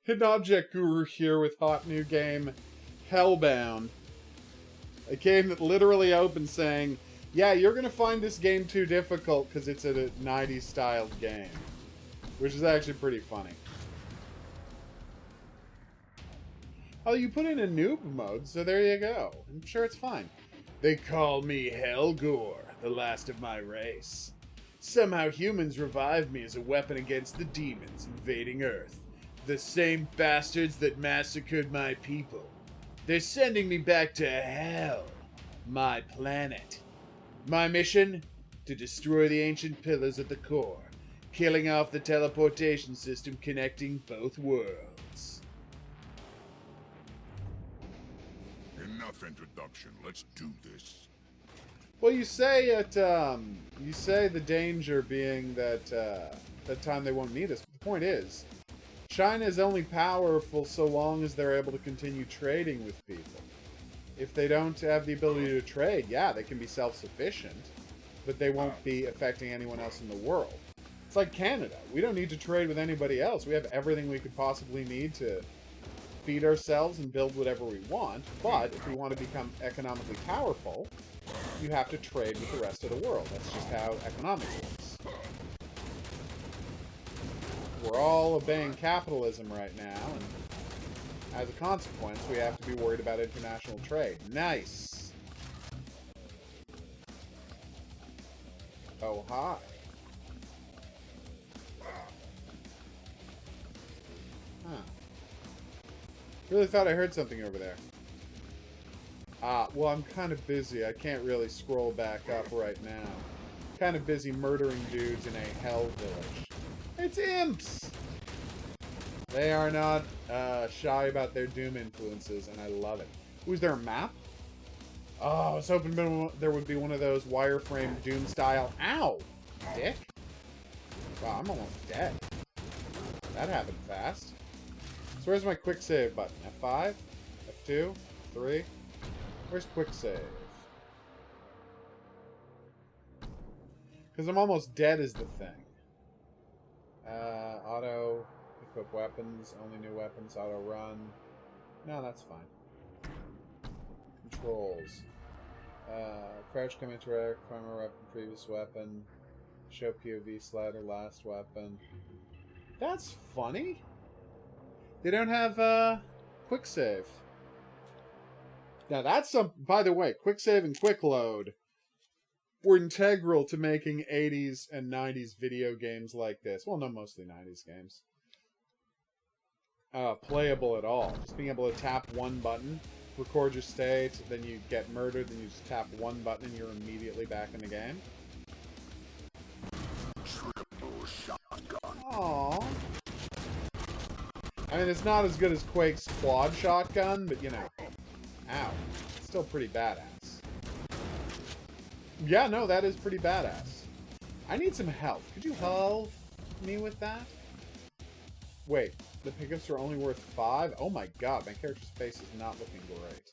Hidden Object Guru here with hot new game, Hellbound. A game that literally opens saying, yeah, you're going to find this game too difficult because it's a 90s styled game. Which is actually pretty funny. Oh, you put in a noob mode, so there you go. I'm sure it's fine. They call me Helgor, the last of my race. Somehow humans revived me as a weapon against the demons invading Earth. The same bastards that massacred my people. They're sending me back to hell, my planet. My mission? To destroy the ancient pillars at the core, killing off the teleportation system connecting both worlds. Enough introduction, let's do this. Well, you say the danger being that that time they won't need us. But the point is, China is only powerful so long as they're able to continue trading with people. If they don't have the ability to trade, yeah, they can be self-sufficient, but they won't be affecting anyone else in the world. It's like Canada. We don't need to trade with anybody else. We have everything we could possibly need to feed ourselves and build whatever we want, but if we want to become economically powerful, you have to trade with the rest of the world. That's just how economics works. We're all obeying capitalism right now, and as a consequence, we have to be worried about international trade. Nice! Oh, hi. Huh. Really thought I heard something over there. Well, I'm kind of busy. I can't really scroll back up right now. Kind of busy murdering dudes in a hell village. It's imps! They are not shy about their Doom influences, and I love it. Ooh, is there a map? Oh, I was hoping there would be one of those wireframe Doom style. Ow! Dick? Wow, I'm almost dead. That happened fast. So where's my quick save button? F5? F2? F3? Where's quick save? Because I'm almost dead is the thing. Auto equip weapons, only new weapons, auto run. No, that's fine. Controls. Crouch, come interact, primary weapon, previous weapon. Show POV slider, last weapon. That's funny. They don't have quick save. Now that's some. By the way, quick save and quick load were integral to making 80s and 90s video games like this. Well, no, mostly 90s games. Playable at all. Just being able to tap one button, record your state, then you get murdered, then you just tap one button and you're immediately back in the game. Triple shotgun. Aww. I mean, it's not as good as Quake's quad shotgun, but you know. Ow. It's still pretty badass. Yeah, no, that is pretty badass. I need some health. Could you help me with that? Wait, the pickups are only worth 5? Oh my god, my character's face is not looking great.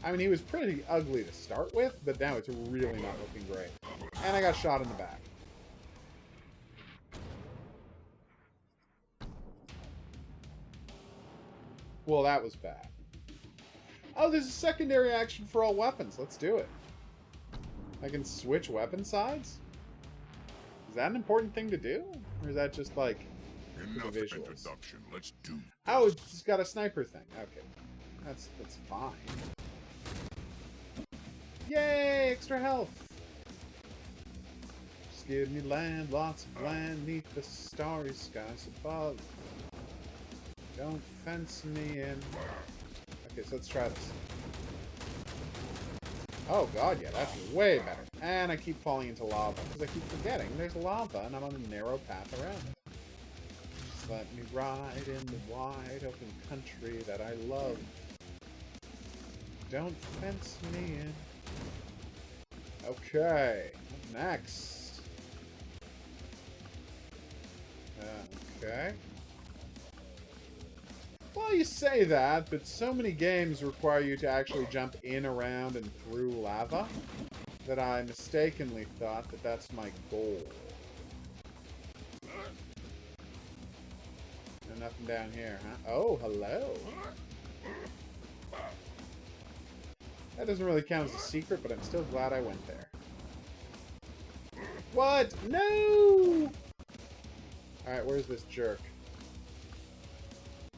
I mean, he was pretty ugly to start with, but now it's really not looking great. And I got shot in the back. Well, that was bad. Oh, there's a secondary action for all weapons. Let's do it. I can switch weapon sides? Is that an important thing to do? Or is that just like Enough the visuals? introduction, let's do this. Oh, it's got a sniper thing. Okay. That's fine. Yay! Extra health! Just give me land, lots of land, neath the starry skies above. Don't fence me in. Okay, so let's try this. Oh god, yeah, that's way better. And I keep falling into lava, because I keep forgetting there's lava, and I'm on a narrow path around it. Just let me ride in the wide open country that I love. Don't fence me in. Okay, what next? Okay. Well, you say that, but so many games require you to actually jump in, around, and through lava that I mistakenly thought that that's my goal. Enough nothing down here, huh? Oh, hello. That doesn't really count as a secret, but I'm still glad I went there. What? No! Alright, where's this jerk?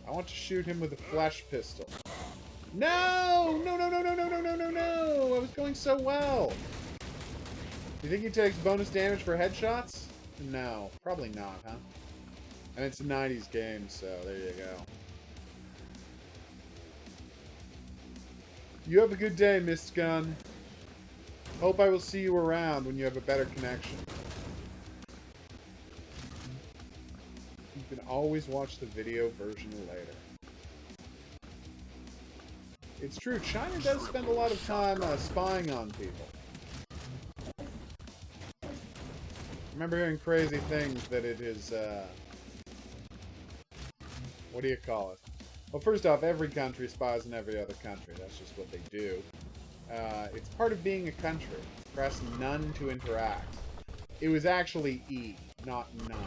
I want to shoot him with a flash pistol. No! No, no, no, no, no, no, no, no, no! I was going so well. You think he takes bonus damage for headshots? No, probably not, huh? And it's a 90s game, so there you go. You have a good day, Mist Gun. Hope I will see you around when you have a better connection. You can always watch the video version later. It's true, China does spend a lot of time spying on people. I remember hearing crazy things that it is, what do you call it? Well, first off, every country spies on every other country. That's just what they do. It's part of being a country. Press none to interact. It was actually E, not none.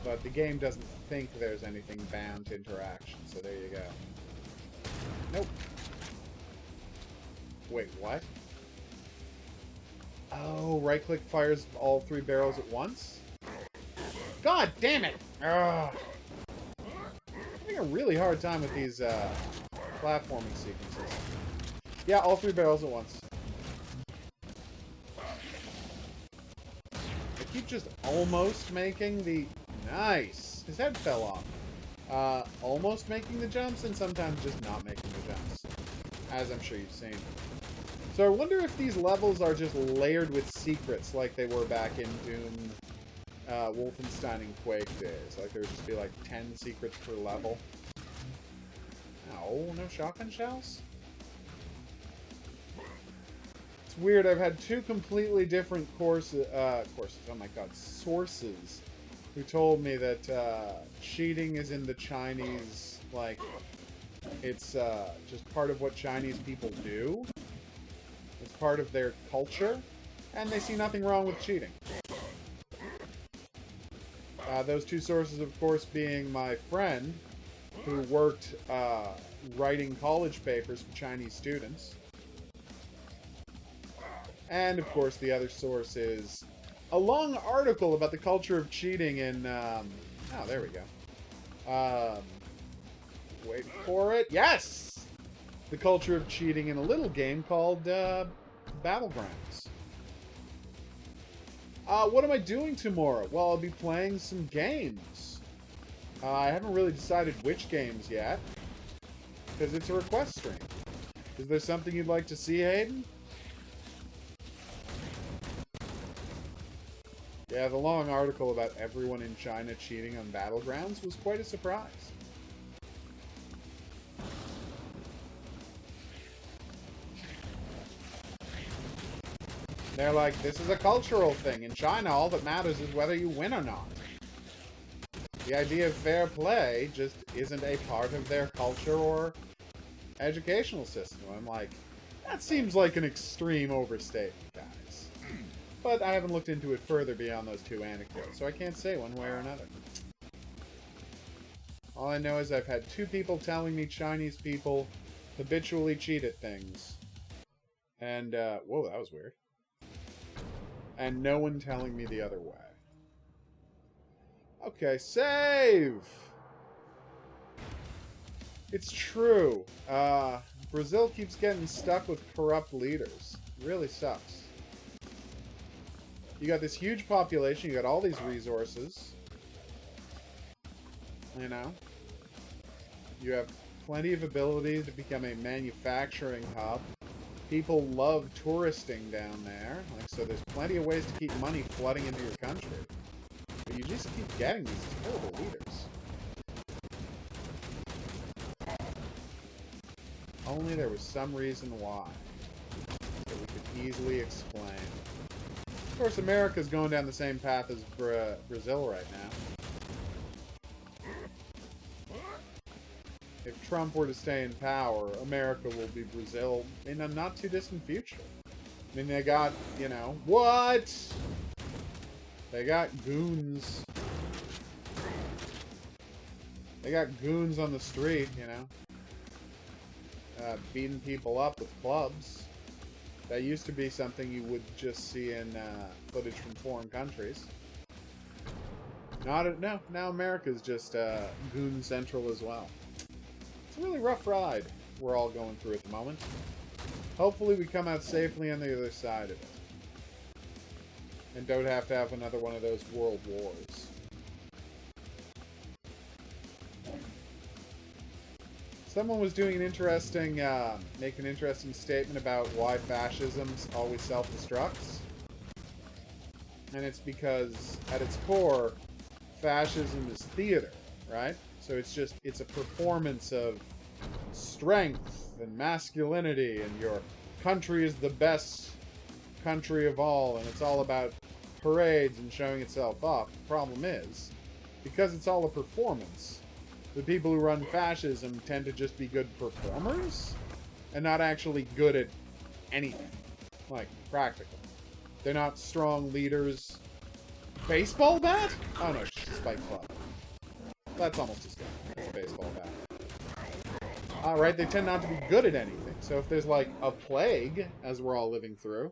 But the game doesn't think there's anything bound to interaction, so there you go. Nope. Wait, what? Oh, right-click fires all 3 barrels at once? God damn it! Ugh. I'm having a really hard time with these platforming sequences. Yeah, all 3 barrels at once. I keep just almost making the... Nice! His head fell off. Almost making the jumps, and sometimes just not making the jumps. As I'm sure you've seen. So I wonder if these levels are just layered with secrets like they were back in Doom, Wolfenstein, and Quake days. Like there would just be like 10 secrets per level. Oh, no shotgun shells? It's weird, I've had 2 completely different sources, who told me that cheating is in the Chinese, like, it's just part of what Chinese people do. It's part of their culture, and they see nothing wrong with cheating. Those 2 sources, of course, being my friend, who worked writing college papers for Chinese students. And, of course, the other source is a long article about the culture of cheating in, oh, there we go. Wait for it. Yes! The culture of cheating in a little game called, Battlegrounds. What am I doing tomorrow? Well, I'll be playing some games. I haven't really decided which games yet, because it's a request stream. Is there something you'd like to see, Hayden? Yeah, the long article about everyone in China cheating on Battlegrounds was quite a surprise. They're like, this is a cultural thing. In China, all that matters is whether you win or not. The idea of fair play just isn't a part of their culture or educational system. I'm like, that seems like an extreme overstatement, guys. But I haven't looked into it further beyond those 2 anecdotes, so I can't say one way or another. All I know is I've had 2 people telling me Chinese people habitually cheat at things. And, whoa, that was weird. And no one telling me the other way. Okay, save! It's true. Brazil keeps getting stuck with corrupt leaders. It really sucks. You got this huge population, you got all these resources. You know? You have plenty of ability to become a manufacturing hub. People love touristing down there. Like, so there's plenty of ways to keep money flooding into your country. But you just keep getting these terrible leaders. Only there was some reason why. That we could easily explain. Of course, America's going down the same path as Brazil right now. If Trump were to stay in power, America will be Brazil in a not-too-distant future. I mean, they got, you know... What?! They got goons. They got goons on the street, you know. Beating people up with clubs. That used to be something you would just see in footage from foreign countries. No, now America's just goon central as well. It's a really rough ride we're all going through at the moment. Hopefully we come out safely on the other side of it. And don't have to have another one of those world wars. Someone was doing an interesting, making an interesting statement about why fascism always self-destructs. And it's because, at its core, fascism is theater, right? So it's a performance of strength and masculinity, and your country is the best country of all, and it's all about parades and showing itself off. The problem is, because it's all a performance, the people who run fascism tend to just be good performers and not actually good at anything, like practical. They're not strong leaders. Baseball bat? Oh no, it's just a spike club. That's almost as good as a baseball bat. Alright, they tend not to be good at anything. So if there's like a plague, as we're all living through,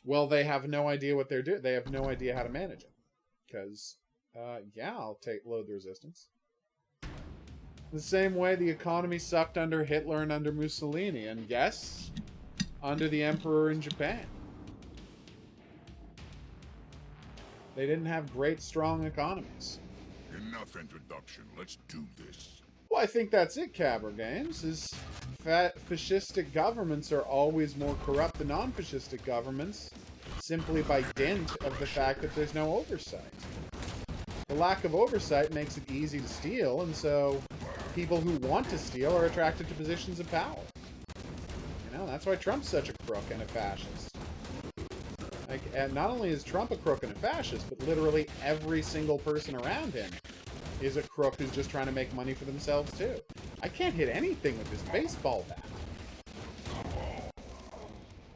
well, they have no idea what they're doing. They have no idea how to manage it. Because, yeah, I'll load the resistance. The same way the economy sucked under Hitler and under Mussolini, and yes, under the Emperor in Japan. They didn't have great, strong economies. Enough introduction. Let's do this. Well, I think that's it, Cabra Games, is fascistic governments are always more corrupt than non-fascistic governments, simply by dint of the fact that there's no oversight. The lack of oversight makes it easy to steal, and so people who want to steal are attracted to positions of power. You know, that's why Trump's such a crook and a fascist. Like, and not only is Trump a crook and a fascist, but literally every single person around him is a crook who's just trying to make money for themselves, too. I can't hit anything with this baseball bat.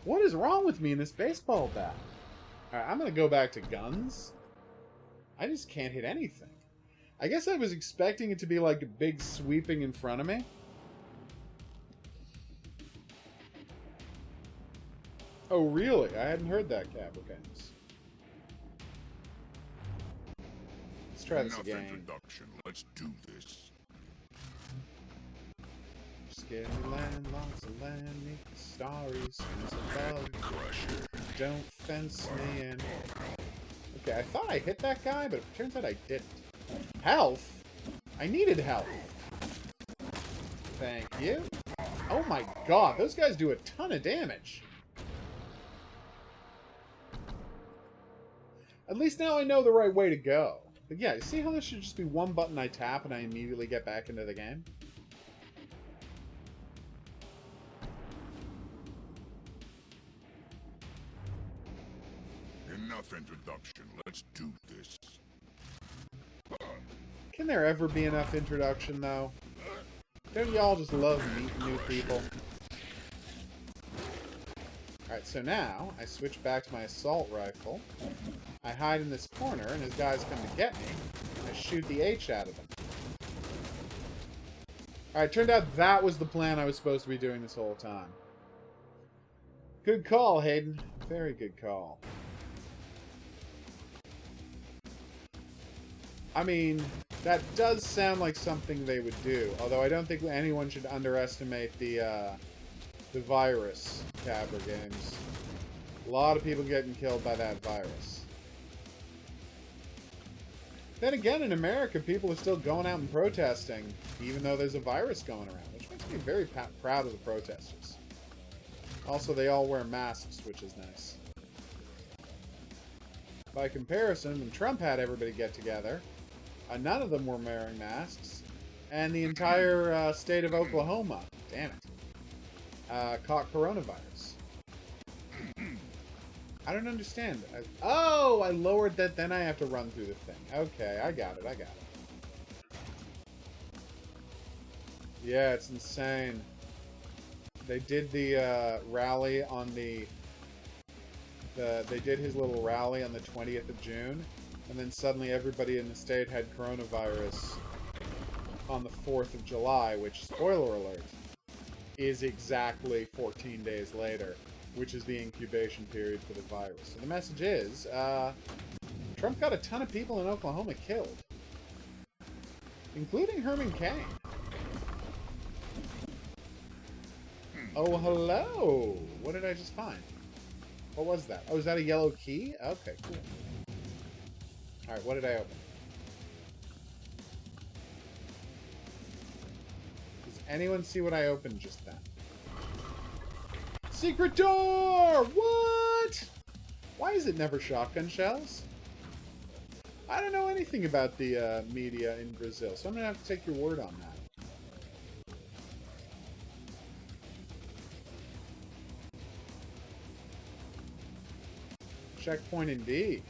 What is wrong with me in this baseball bat? Alright, I'm gonna go back to guns. I just can't hit anything. I guess I was expecting it to be like a big sweeping in front of me. Oh, really? I hadn't heard that, Cabra Games. Let's try this again. Introduction. Let's do this. Scary land, lots of land, meet the starry skies above. Don't fence me in. Okay, I thought I hit that guy, but it turns out I didn't. Health? I needed health. Thank you. Oh my god, those guys do a ton of damage. At least now I know the right way to go. But yeah, you see how this should just be one button I tap and I immediately get back into the game? Enough introduction. Let's do this. Can there ever be enough introduction, though? Don't y'all just love meeting new people? Alright, so now, I switch back to my assault rifle. I hide in this corner, and as guys come to get me, I shoot the H out of them. Alright, turned out that was the plan I was supposed to be doing this whole time. Good call, Hayden. Very good call. I mean, that does sound like something they would do, although I don't think anyone should underestimate the virus, Cabra Games. A lot of people getting killed by that virus. Then again, in America, people are still going out and protesting, even though there's a virus going around, which makes me very proud of the protesters. Also, they all wear masks, which is nice. By comparison, when Trump had everybody get together, none of them were wearing masks, and the entire state of Oklahoma, damn it, caught coronavirus. I don't understand. Oh, I lowered that, then I have to run through the thing. Okay, I got it. Yeah, it's insane. They did the rally on they did his little rally on the 20th of June, and then suddenly everybody in the state had coronavirus on the 4th of July, which, spoiler alert, is exactly 14 days later, which is the incubation period for the virus. So the message is, Trump got a ton of people in Oklahoma killed, including Herman Cain. Oh, hello! What did I just find? What was that? Oh, is that a yellow key? Okay, cool. Alright, what did I open? Does anyone see what I opened just then? Secret door! What? Why is it never shotgun shells? I don't know anything about the media in Brazil, so I'm going to have to take your word on that. Checkpoint indeed.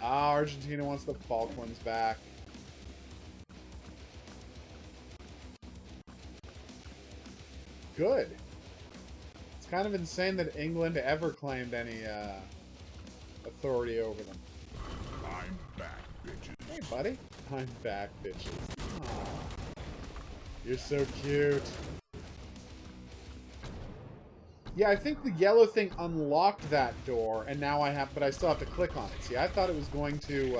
Ah, Argentina wants the Falklands back. Good. It's kind of insane that England ever claimed any authority over them. I'm back, bitches. Hey, buddy. I'm back, bitches. Aww. You're so cute. Yeah, I think the yellow thing unlocked that door, and now I have, but I still have to click on it. See, I thought it was going to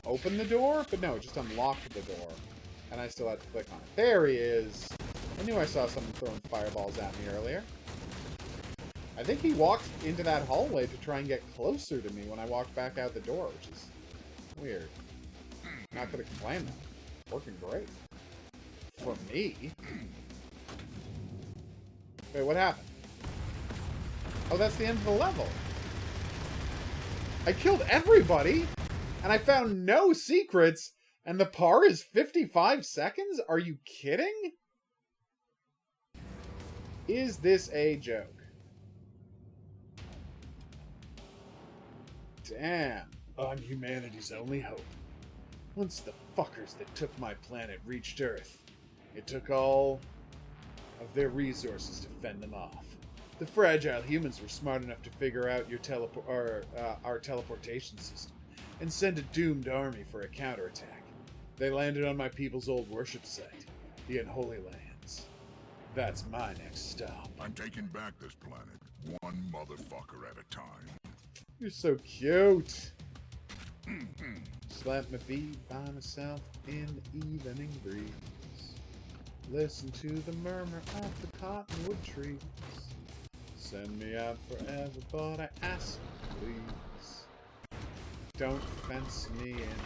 open the door, but no, it just unlocked the door, and I still had to click on it. There he is. I knew I saw someone throwing fireballs at me earlier. I think he walked into that hallway to try and get closer to me when I walked back out the door, which is weird. Not gonna complain though. Working great. For me. Wait, what happened? Oh, that's the end of the level. I killed everybody, and I found no secrets, and the par is 55 seconds? Are you kidding? Is this a joke? Damn. I'm humanity's only hope. Once the fuckers that took my planet reached Earth, it took all of their resources to fend them off. The fragile humans were smart enough to figure out our teleportation system and send a doomed army for a counterattack. They landed on my people's old worship site, the Unholy Lands. That's my next stop. I'm taking back this planet, one motherfucker at a time. You're so cute. Just let me be by myself in the evening breeze. Listen to the murmur of the cottonwood trees. Send me out forever, but I ask, please. Don't fence me in.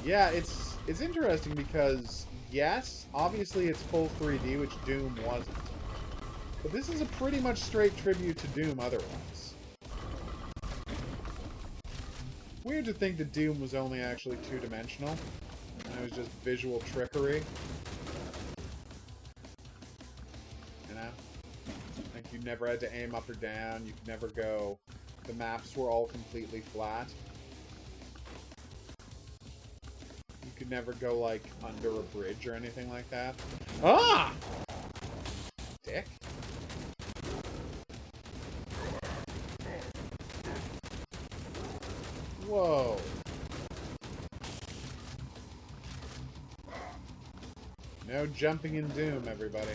Yeah, it's interesting because, yes, obviously it's full 3D, which Doom wasn't. But this is a pretty much straight tribute to Doom otherwise. Weird to think that Doom was only actually two-dimensional, and it was just visual trickery. You know? Like, you never had to aim up or down, you could never go... The maps were all completely flat. You could never go, like, under a bridge or anything like that. Ah! Dick. Whoa. No jumping in Doom, everybody.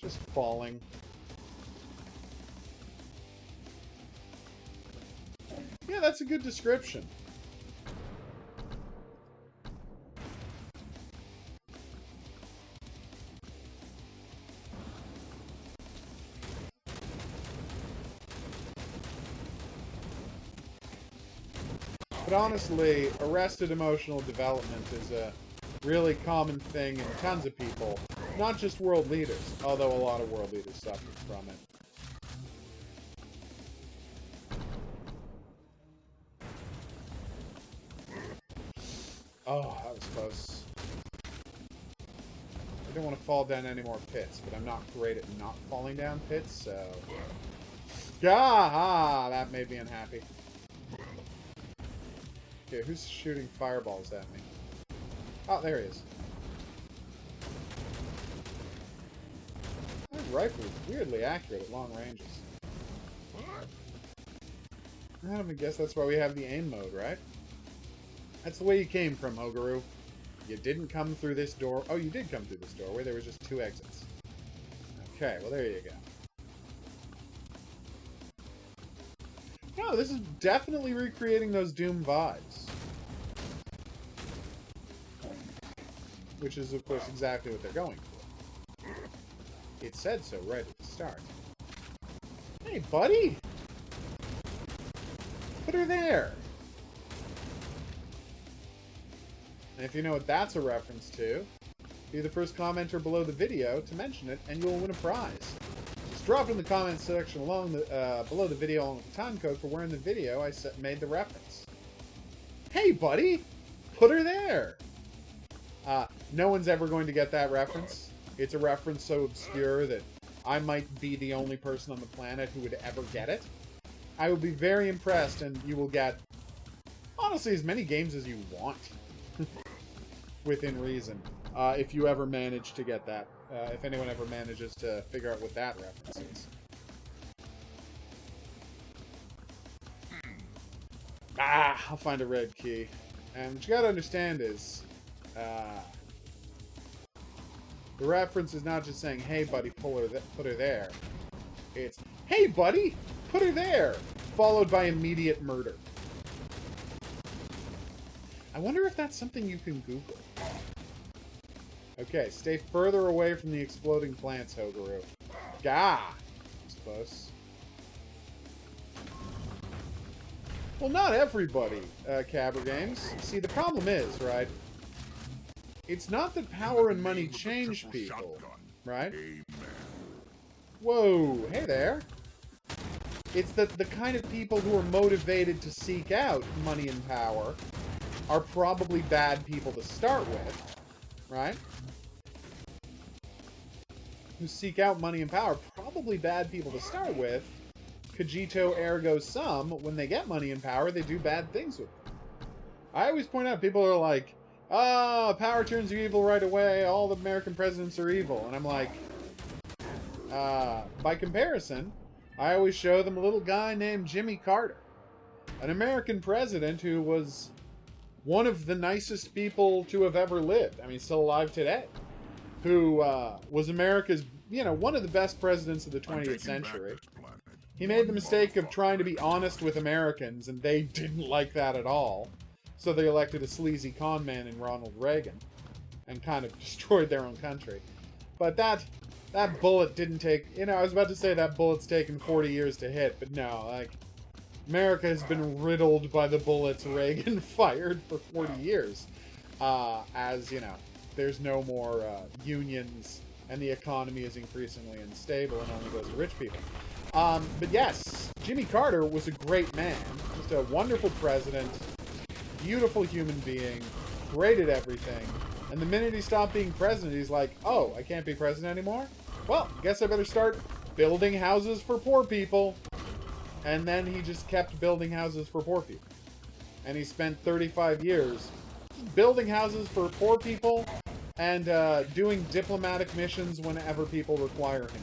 Just falling. Yeah, that's a good description. But honestly, arrested emotional development is a really common thing in tons of people, not just world leaders, although a lot of world leaders suffered from it. Oh, that was close. I don't want to fall down any more pits, but I'm not great at not falling down pits, so... Ah, that made me unhappy. Okay, who's shooting fireballs at me? Oh, there he is. That rifle is weirdly accurate at long ranges. I'm gonna guess that's why we have the aim mode, right? That's the way you came from, Hogaru. You didn't come through this door. Oh, you did come through this doorway. There was just 2 exits. Okay, well, there you go. No, this is definitely recreating those Doom vibes. Which is, of course, exactly what they're going for. It said so right at the start. Hey, buddy! Put her there! And if you know what that's a reference to, be the first commenter below the video to mention it, and you'll win a prize. Just drop it in the comments section below the video along with the time code for where in the video I made the reference. Hey, buddy! Put her there! No one's ever going to get that reference. It's a reference so obscure that I might be the only person on the planet who would ever get it. I will be very impressed, and you will get, honestly, as many games as you want. Within reason. If you ever manage to get that. If anyone ever manages to figure out what that reference is. I'll find a red key. And what you gotta understand is, the reference is not just saying, hey buddy, put her there. It's, hey buddy, put her there! Followed by immediate murder. I wonder if that's something you can Google. Okay, stay further away from the exploding plants, Hogaru. Gah! That's close. Well, not everybody, Cabra Games. See, the problem is, right? It's not that power and money change people, right? Whoa, hey there. It's that the kind of people who are motivated to seek out money and power are probably bad people to start with, right? Who seek out money and power, probably bad people to start with. Cogito ergo sum, when they get money and power, they do bad things with it. I always point out, people are like, power turns you evil right away, all the American presidents are evil. And I'm like, by comparison, I always show them a little guy named Jimmy Carter. An American president who was one of the nicest people to have ever lived. I mean, still alive today. Who was America's, one of the best presidents of the 20th century. He made the mistake of trying to be honest with Americans, and they didn't like that at all. So they elected a sleazy con man in Ronald Reagan, and kind of destroyed their own country. But that bullet didn't take, I was about to say that bullet's taken 40 years to hit, but no, like, America has been riddled by the bullets Reagan fired for 40 years. As, there's no more unions, and the economy is increasingly unstable and only goes to rich people. But yes, Jimmy Carter was a great man. Just a wonderful president, beautiful human being, great at everything. And the minute he stopped being president, he's like, oh, I can't be president anymore? Well, guess I better start building houses for poor people. And then he just kept building houses for poor people. And he spent 35 years building houses for poor people and doing diplomatic missions whenever people require him to.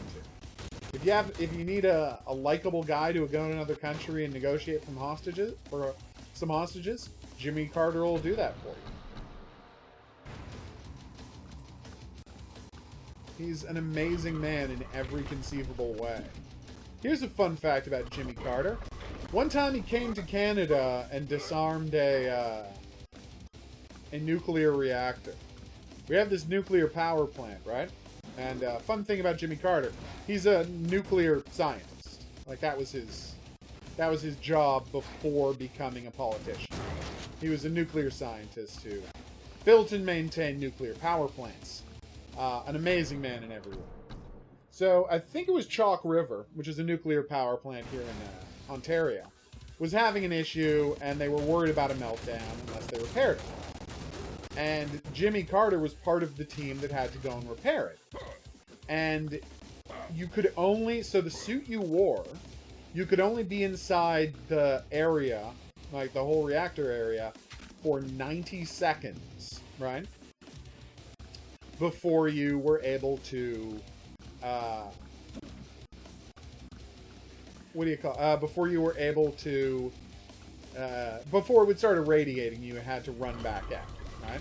If you need a likable guy to go to another country and negotiate some hostages, Jimmy Carter will do that for you. He's an amazing man in every conceivable way. Here's a fun fact about Jimmy Carter. One time he came to Canada and disarmed a nuclear reactor. We have this nuclear power plant, right? And fun thing about Jimmy Carter, he's a nuclear scientist. Like that was his job before becoming a politician. He was a nuclear scientist who built and maintained nuclear power plants. An amazing man in every way. So I think it was Chalk River, which is a nuclear power plant here in Ontario, was having an issue, and they were worried about a meltdown unless they repaired it. And Jimmy Carter was part of the team that had to go and repair it. And you could only, so the suit you wore, you could only be inside the area, like the whole reactor area, for 90 seconds, right? Before you were able to, before you were able to before it would start irradiating, you had to run back out, right?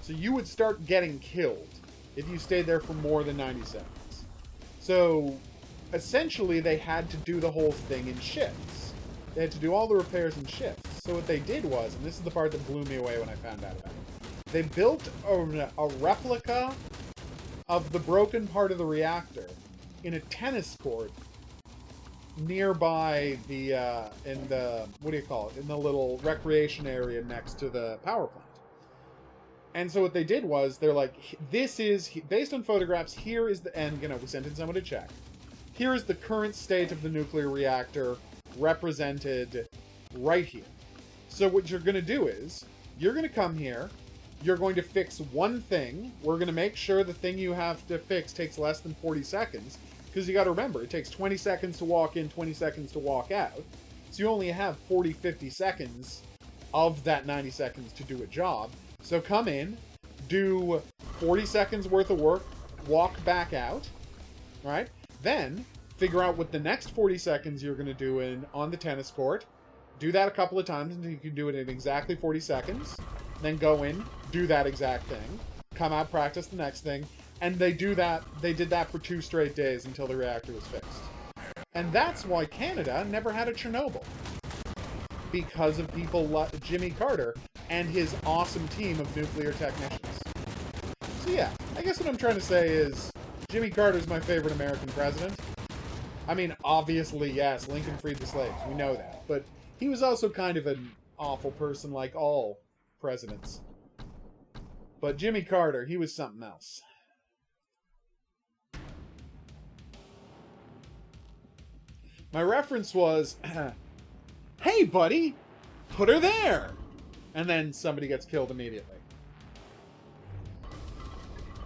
So you would start getting killed if you stayed there for more than 90 seconds. So essentially, they had to do the whole thing in shifts. They had to do all the repairs in shifts. So what they did was, and this is the part that blew me away when I found out about it, they built a replica of the broken part of the reactor in a tennis court nearby the, in the, what do you call it, in the little recreation area next to the power plant. And so what they did was, they're like, this is, based on photographs, here is the, and, you know, we sent in someone to check. Here is the current state of the nuclear reactor represented right here. So what you're going to do is, you're going to come here, you're going to fix one thing, we're going to make sure the thing you have to fix takes less than 40 seconds, because you got to remember, it takes 20 seconds to walk in, 20 seconds to walk out, so you only have 40, 50 seconds of that 90 seconds to do a job. So come in, do 40 seconds worth of work, walk back out, right? Then, figure out what the next 40 seconds you're going to do on the tennis court. Do that a couple of times until you can do it in exactly 40 seconds. Then go in, do that exact thing. Come out, practice the next thing. And they did that for 2 straight days until the reactor was fixed. And that's why Canada never had a Chernobyl. Because of people like Jimmy Carter and his awesome team of nuclear technicians. So yeah, I guess what I'm trying to say is, Jimmy Carter's my favorite American president. I mean, obviously, yes, Lincoln freed the slaves. We know that. But he was also kind of an awful person like all presidents. But Jimmy Carter, he was something else. My reference was, hey, buddy, put her there! And then somebody gets killed immediately.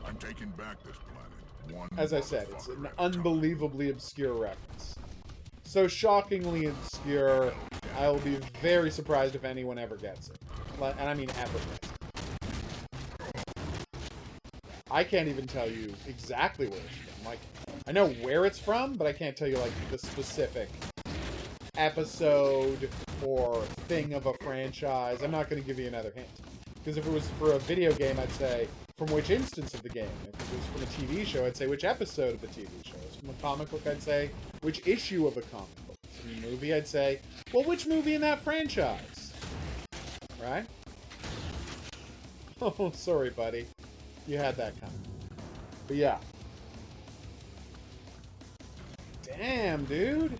I'm taking back this planet. One As I said, it's an unbelievably obscure reference. So shockingly obscure, I will be very surprised if anyone ever gets it. And I mean ever gets it. I can't even tell you exactly where it's from. Like, I know where it's from, but I can't tell you, like, the specific episode or thing of a franchise. I'm not going to give you another hint. Because if it was for a video game, I'd say, from which instance of the game. If it was from a TV show, I'd say, which episode of the TV show. If it's from a comic book, I'd say, which issue of a comic book. If it's from a movie, I'd say, well, which movie in that franchise? Right? Oh, sorry, buddy. You had that coming. But yeah. Damn, dude.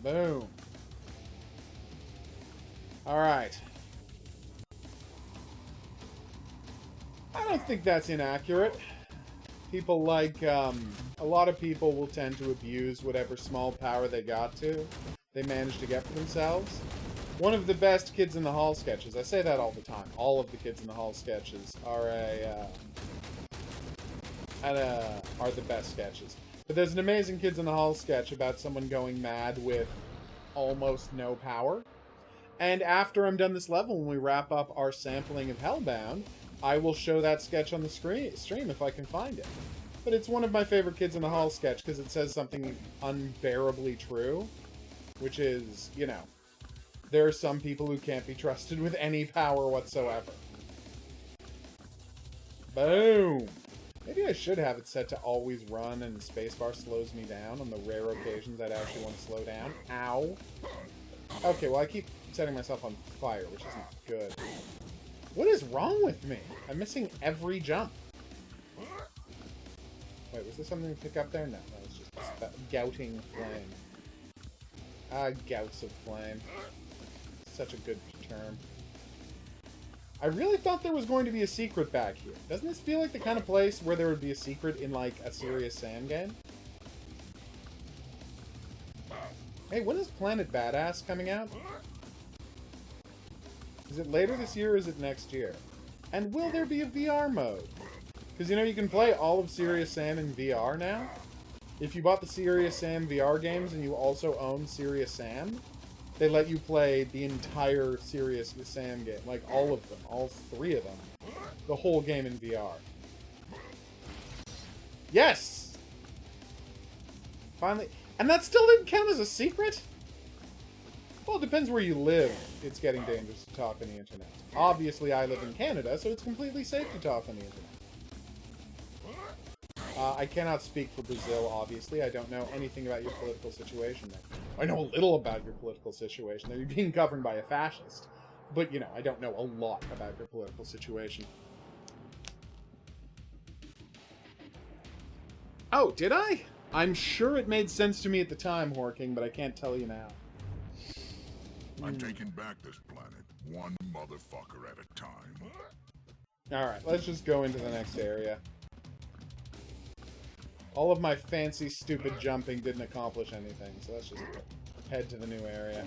Boom. Alright. I don't think that's inaccurate. People like, a lot of people will tend to abuse whatever small power they manage to get for themselves. One of the best Kids in the Hall sketches, I say that all the time, all of the Kids in the Hall sketches are the best sketches. But there's an amazing Kids in the Hall sketch about someone going mad with almost no power. And after I'm done this level, when we wrap up our sampling of Hellbound, I will show that sketch on the stream if I can find it. But it's one of my favorite Kids in the Hall sketch because it says something unbearably true. Which is, you know, there are some people who can't be trusted with any power whatsoever. Boom! Maybe I should have it set to always run and spacebar slows me down on the rare occasions I'd actually want to slow down. Ow. Okay, well I keep setting myself on fire, which isn't good. What is wrong with me? I'm missing every jump. Wait, was there something to pick up there? No, that was just gouting flame. Gouts of flame. Such a good term. I really thought there was going to be a secret back here. Doesn't this feel like the kind of place where there would be a secret in, like, a Serious Sam game? Hey, when is Planet Badass coming out? Is it later this year or is it next year? And will there be a VR mode? Because, you know, you can play all of Serious Sam in VR now. If you bought the Serious Sam VR games and you also own Serious Sam, they let you play the entire Serious Sam game. Like, all of them. All 3 of them. the whole game in VR. Yes! Finally. And that still didn't count as a secret? Well, it depends where you live. It's getting dangerous to talk on the internet. Obviously, I live in Canada, so it's completely safe to talk on the internet. I cannot speak for Brazil, obviously. I don't know anything about your political situation there. I know a little about your political situation there. You're being governed by a fascist. But, you know, I don't know a lot about your political situation. Oh, did I? I'm sure it made sense to me at the time, Horking, but I can't tell you now. I'm taking back this planet, one motherfucker at a time. Alright, let's just go into the next area. All of my fancy, stupid jumping didn't accomplish anything, so let's just head to the new area.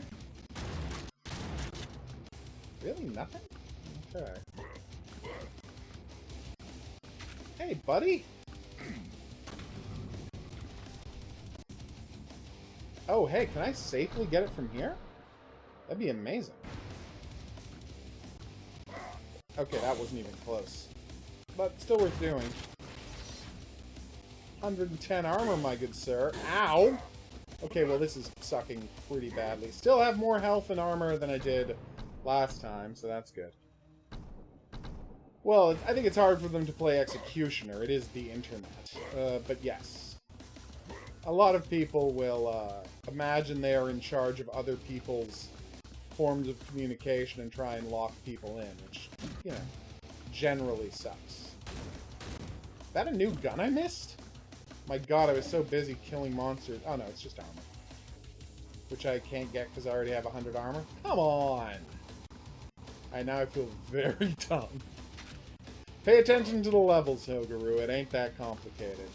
Really? Nothing? Okay. Hey, buddy! Oh, hey, can I safely get it from here? That'd be amazing. Okay, that wasn't even close. But still worth doing. 110 armor, my good sir. Ow! Okay, well, this is sucking pretty badly. Still have more health and armor than I did last time, so that's good. Well, I think it's hard for them to play Executioner. It is the internet. But yes. A lot of people will imagine they are in charge of other people's forms of communication and try and lock people in, which, you know, generally sucks. Is that a new gun I missed? My god, I was so busy killing monsters. Oh no, it's just armor. Which I can't get because I already have 100 armor. Come on! Now I feel very dumb. Pay attention to the levels, Hilguru. It ain't that complicated.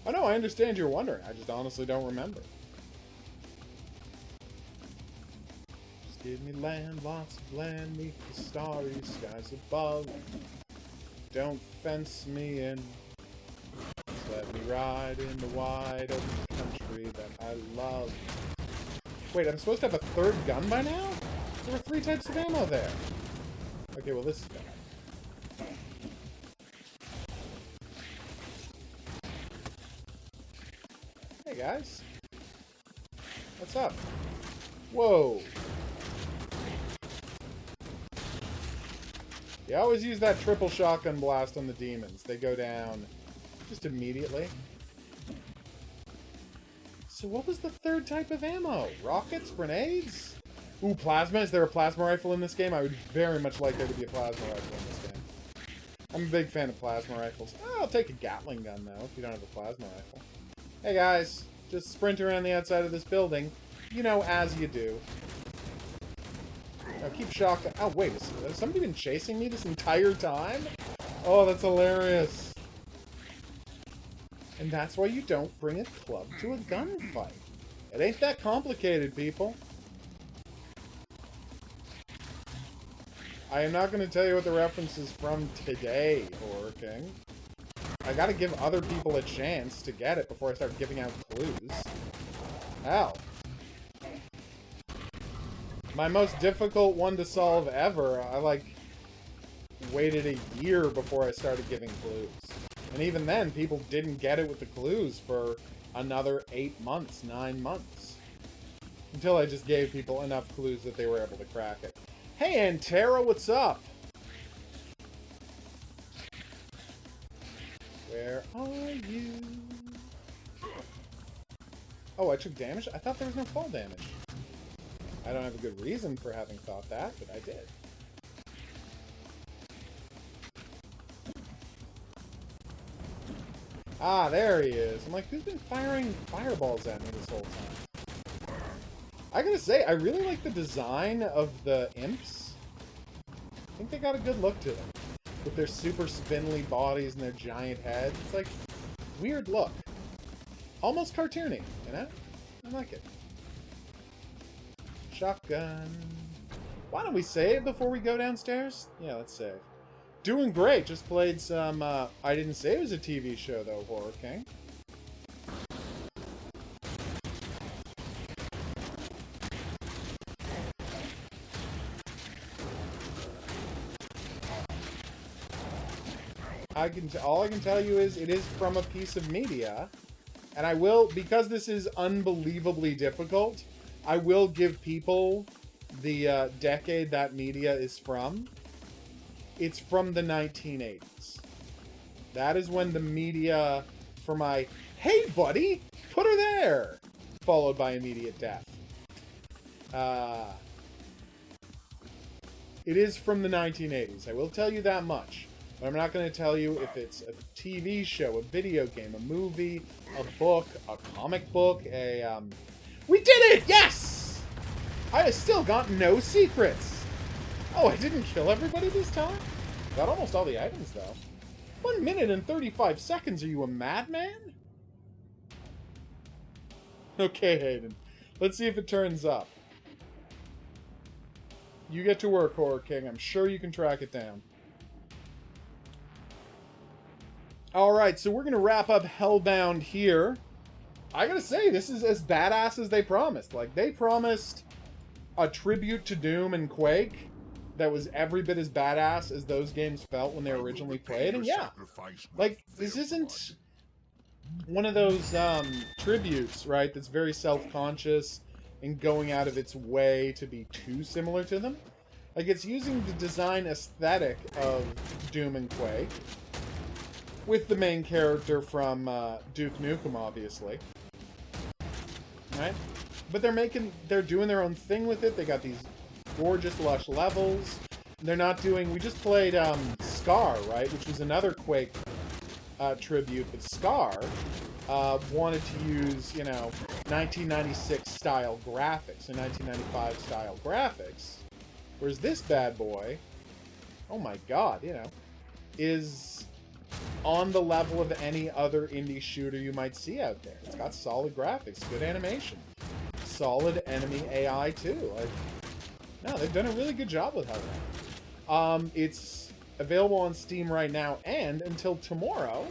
Oh no, I understand you're wondering. I just honestly don't remember. Just give me land, lots of land, neath the starry skies above. Don't fence me in. Just let me ride in the wide open country that I love. Wait, I'm supposed to have a third gun by now? There were 3 types of ammo there. Okay, well this is bad. Hey guys. What's up? Whoa. You always use that triple shotgun blast on the demons. They go down just immediately. So what was the third type of ammo? Rockets? Grenades? Ooh, plasma? Is there a plasma rifle in this game? I would very much like there to be a plasma rifle in this game. I'm a big fan of plasma rifles. Oh, I'll take a Gatling gun, though, if you don't have a plasma rifle. Hey, guys. Just sprint around the outside of this building. You know, as you do. Now, keep shotgun... Oh, wait. Has somebody been chasing me this entire time? Oh, that's hilarious. And that's why you don't bring a club to a gunfight. It ain't that complicated, people. I am not going to tell you what the reference is from today, Horror King. I gotta give other people a chance to get it before I start giving out clues. Hell. My most difficult one to solve ever, I, like, waited a year before I started giving clues. And even then, people didn't get it with the clues for another 8 months, 9 months. Until I just gave people enough clues that they were able to crack it. Hey, Antera, what's up? Where are you? Oh, I took damage? I thought there was no fall damage. I don't have a good reason for having thought that, but I did. Ah, there he is. I'm like, who's been firing fireballs at me this whole time? I gotta say, I really like the design of the imps. I think they got a good look to them. With their super spindly bodies and their giant heads. It's like, weird look. Almost cartoony, you know? I like it. Shotgun. Why don't we save before we go downstairs? Yeah, let's save. Doing great. Just played some, I didn't say it was a TV show, though, Horror King. all I can tell you is it is from a piece of media, and I will, because this is unbelievably difficult, I will give people the decade that media is from. It's from the 1980s. That is when the media for my "Hey buddy, put her there," followed by immediate death. It is from the 1980s. I will tell you that much. But I'm not going to tell you if it's a TV show, a video game, a movie, a book, a comic book, a... We did it! Yes! I have still got no secrets. Oh, I didn't kill everybody this time? Got almost all the items, though. 1 minute and 35 seconds. Are you a madman? Okay, Hayden. Let's see if it turns up. You get to work, Horror King. I'm sure you can track it down. Alright, so we're going to wrap up Hellbound here. I gotta say, this is as badass as they promised. Like, they promised a tribute to Doom and Quake that was every bit as badass as those games felt when they were originally played. And yeah, like, this isn't one of those tributes, right, that's very self-conscious and going out of its way to be too similar to them. Like, it's using the design aesthetic of Doom and Quake, with the main character from Duke Nukem, obviously. Right? But they're doing their own thing with it. They got these gorgeous, lush levels. They're not doing... We just played Scar, right? Which was another Quake tribute. But Scar wanted to use, 1996 style graphics and 1995 style graphics. Whereas this bad boy, oh my god, is on the level of any other indie shooter you might see out there. It's got solid graphics, good animation, solid enemy AI too. No, they've done a really good job with Hellbound. It's available on Steam right now, and until tomorrow,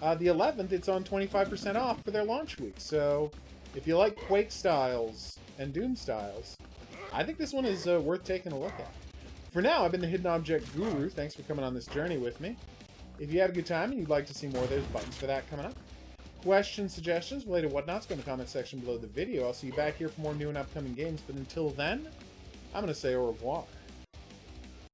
the 11th, it's on 25% off for their launch week. So, if you like Quake styles and Doom styles, I think this one is worth taking a look at. For now, I've been the Hidden Object Guru. Thanks for coming on this journey with me. If you had a good time and you'd like to see more, there's buttons for that coming up. Questions, suggestions, related whatnots, go in the comment section below the video. I'll see you back here for more new and upcoming games, but until then, I'm going to say au revoir.